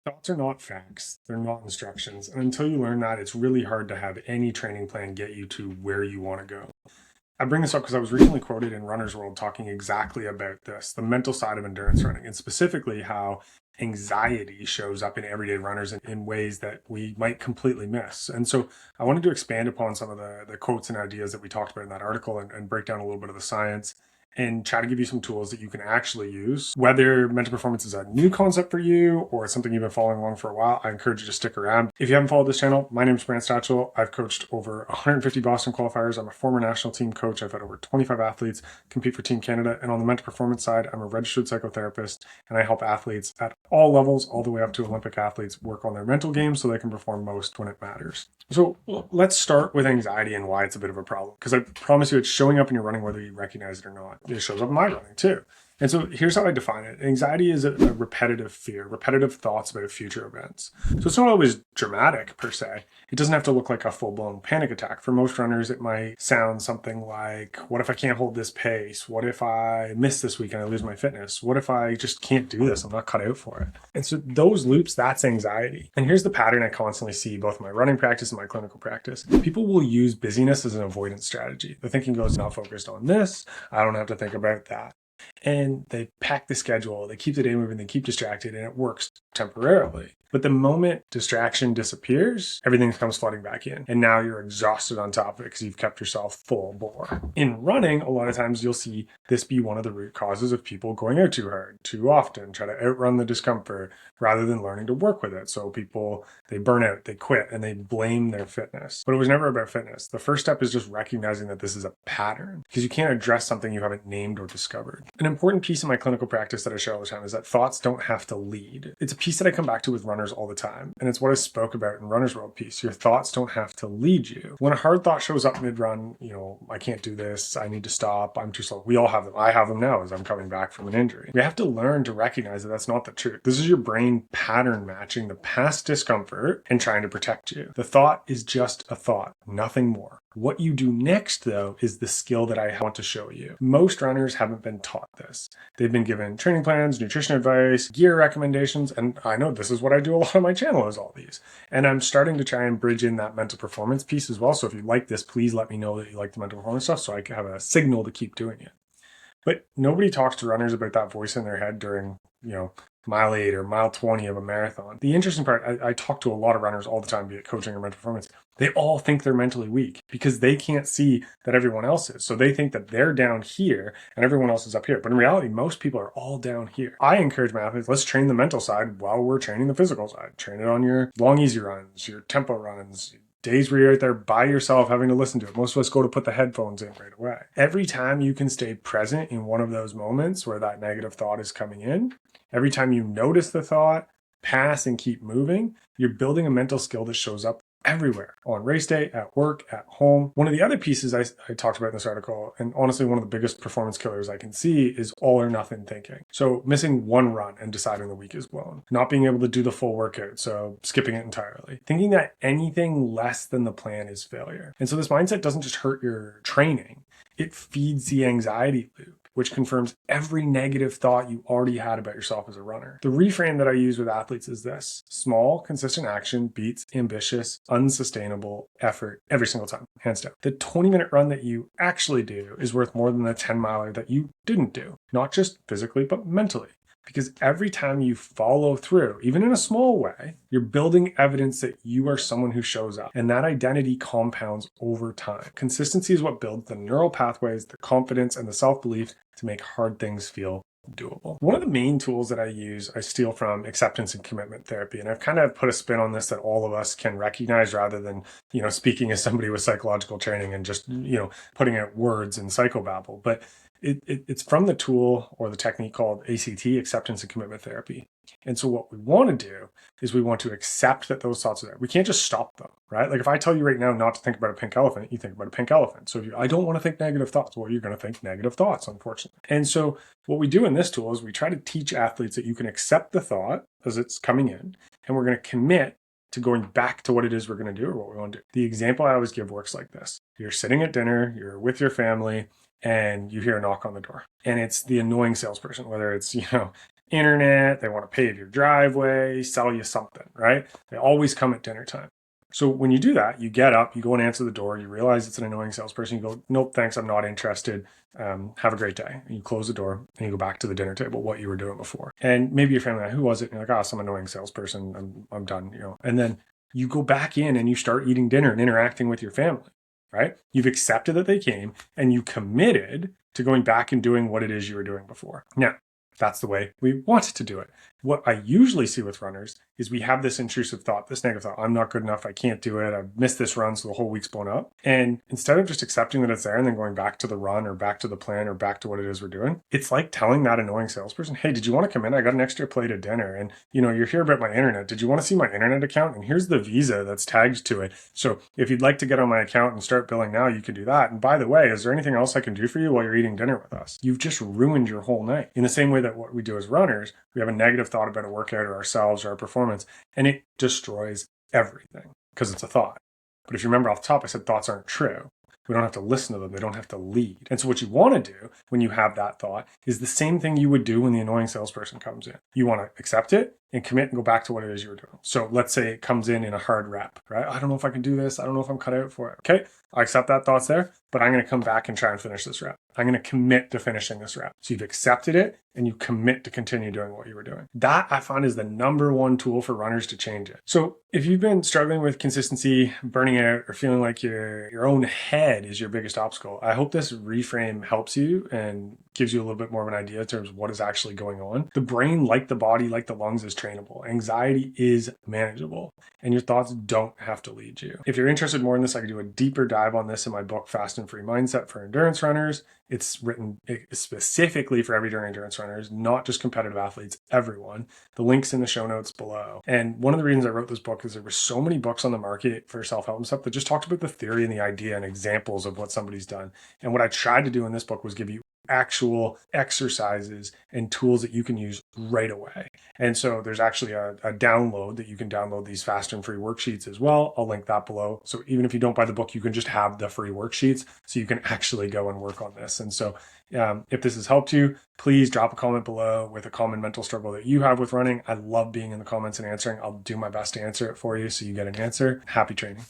Thoughts are not facts, they're not instructions. And until you learn that, it's really hard to have any training plan get you to where you want to go. I bring this up because I was recently quoted in Runner's World talking exactly about this, the mental side of endurance running, and specifically how anxiety shows up in everyday runners in ways that we might completely miss. And so I wanted to expand upon some of the quotes and ideas that we talked about in that article and break down a little bit of the science and try to give you some tools that you can actually use. Whether mental performance is a new concept for you or it's something you've been following along for a while, I encourage you to stick around. If you haven't followed this channel, my name is Brant Stachel. I've coached over 150 Boston qualifiers. I'm a former national team coach. I've had over 25 athletes compete for Team Canada. And on the mental performance side, I'm a registered psychotherapist and I help athletes at all levels, all the way up to Olympic athletes, work on their mental game so they can perform most when it matters. So let's start with anxiety and why it's a bit of a problem. Because I promise you it's showing up in your running whether you recognize it or not. It shows up in my running too. And so here's how I define it. Anxiety is a repetitive fear, repetitive thoughts about future events. So it's not always dramatic per se. It doesn't have to look like a full-blown panic attack. For most runners, it might sound something like, what if I can't hold this pace? What if I miss this week and I lose my fitness? What if I just can't do this? I'm not cut out for it. And so those loops, that's anxiety. And here's the pattern I constantly see both in my running practice and my clinical practice. People will use busyness as an avoidance strategy. The thinking goes, not focused on this. I don't have to think about that. And they pack the schedule, they keep the day moving, they keep distracted, and it works temporarily. But the moment distraction disappears, everything comes flooding back in. And now you're exhausted on top of it because you've kept yourself full bore. In running, a lot of times you'll see this be one of the root causes of people going out too hard, too often, try to outrun the discomfort rather than learning to work with it. So people, they burn out, they quit, and they blame their fitness. But it was never about fitness. The first step is just recognizing that this is a pattern because you can't address something you haven't named or discovered. An important piece of my clinical practice that I share all the time is that thoughts don't have to lead. It's a piece that I come back to with runners all the time. And it's what I spoke about in Runner's World piece. Your thoughts don't have to lead you. When a hard thought shows up mid-run, I can't do this, I need to stop, I'm too slow. We all have them. I have them now as I'm coming back from an injury. We have to learn to recognize that that's not the truth. This is your brain pattern matching the past discomfort and trying to protect you. The thought is just a thought, nothing more. What you do next, though, is the skill that I want to show you. Most runners haven't been taught this. They've been given training plans, nutrition advice, gear recommendations, and I know this is what I do a lot on my channel is all these. And I'm starting to try and bridge in that mental performance piece as well. So if you like this, please let me know that you like the mental performance stuff so I can have a signal to keep doing it. But nobody talks to runners about that voice in their head during, mile 8 or mile 20 of a marathon. The interesting part, I talk to a lot of runners all the time, be it coaching or mental performance. They all think they're mentally weak because they can't see that everyone else is. So they think that they're down here and everyone else is up here. But in reality, most people are all down here. I encourage my athletes, let's train the mental side while we're training the physical side. Train it on your long, easy runs, your tempo runs, days where you're out there by yourself having to listen to it. Most of us go to put the headphones in right away. Every time you can stay present in one of those moments where that negative thought is coming in, every time you notice the thought, pass and keep moving, you're building a mental skill that shows up everywhere, on race day, at work, at home. One of the other pieces I talked about in this article, and honestly one of the biggest performance killers I can see, is all or nothing thinking. So missing one run and deciding the week is blown. Not being able to do the full workout, so skipping it entirely. Thinking that anything less than the plan is failure. And so this mindset doesn't just hurt your training, it feeds the anxiety loop, which confirms every negative thought you already had about yourself as a runner. The reframe that I use with athletes is this: small, consistent action beats ambitious, unsustainable effort every single time, hands down. The 20-minute run that you actually do is worth more than the 10-miler that you didn't do, not just physically, but mentally. Because every time you follow through, even in a small way, you're building evidence that you are someone who shows up. And that identity compounds over time. Consistency is what builds the neural pathways, the confidence, and the self-belief to make hard things feel doable. One of the main tools that I use, I steal from acceptance and commitment therapy. And I've kind of put a spin on this that all of us can recognize rather than, speaking as somebody with psychological training and just, putting out words and psychobabble. But it's from the tool or the technique called ACT, acceptance and commitment therapy. And so what we want to do is we want to accept that those thoughts are there. We can't just stop them, right? Like if I tell you right now not to think about a pink elephant, you think about a pink elephant. So I don't want to think negative thoughts. Well, you're going to think negative thoughts, unfortunately. And so what we do in this tool is we try to teach athletes that you can accept the thought as it's coming in, and we're going to commit to going back to what it is we're going to do or what we want to do. The example I always give works like this. You're sitting at dinner, you're with your family, and you hear a knock on the door. And it's the annoying salesperson, whether it's, internet, they want to pave your driveway, sell you something, right? They always come at dinner time. So when you do that, you get up, you go and answer the door, you realize it's an annoying salesperson, you go, nope, thanks, I'm not interested. Have a great day. And you close the door and you go back to the dinner table, what you were doing before. And maybe your family, who was it? And you're like, oh, some annoying salesperson. I'm done, And then you go back in and you start eating dinner and interacting with your family, right? You've accepted that they came and you committed to going back and doing what it is you were doing before. Now, that's the way we want to do it. What I usually see with runners is we have this intrusive thought, this negative thought, I'm not good enough, I can't do it, I've missed this run, so the whole week's blown up. And instead of just accepting that it's there and then going back to the run or back to the plan or back to what it is we're doing, it's like telling that annoying salesperson, hey, did you want to come in? I got an extra plate of dinner. And you're here about my internet. Did you want to see my internet account? And here's the Visa that's tagged to it. So if you'd like to get on my account and start billing now, you can do that. And by the way, is there anything else I can do for you while you're eating dinner with us? You've just ruined your whole night. In the same way that what we do as runners, we have a negative thought about a workout or ourselves or our performance, and it destroys everything because it's a thought. But if you remember off the top, I said thoughts aren't true. We don't have to listen to them. They don't have to lead. And so what you want to do when you have that thought is the same thing you would do when the annoying salesperson comes in. You want to accept it and commit and go back to what it is you were doing. So let's say it comes in a hard rep, right? I don't know if I can do this. I don't know if I'm cut out for it. Okay, I accept that thought's there, but I'm going to come back and try and finish this rep. I'm going to commit to finishing this rep. So you've accepted it and you commit to continue doing what you were doing. That I find is the number one tool for runners to change it. So if you've been struggling with consistency, burning out, or feeling like your own head is your biggest obstacle, I hope this reframe helps you and gives you a little bit more of an idea in terms of what is actually going on. The brain, like the body, like the lungs, is trainable. Anxiety is manageable, and your thoughts don't have to lead you. If you're interested more in this, I can do a deeper dive on this in my book, Fast and Free Mindset for Endurance Runners. It's written specifically for everyday endurance runners, not just competitive athletes, everyone. The link's in the show notes below. And one of the reasons I wrote this book is there were so many books on the market for self-help and stuff that just talked about the theory and the idea and examples of what somebody's done. And what I tried to do in this book was give you actual exercises and tools that you can use right away. And so there's actually a download that you can download these fast and free worksheets as well. I'll link that below. So even if you don't buy the book, you can just have the free worksheets so you can actually go and work on this. And so if this has helped you, please drop a comment below with a common mental struggle that you have with running. I love being in the comments and answering. I'll do my best to answer it for you so you get an answer. Happy training.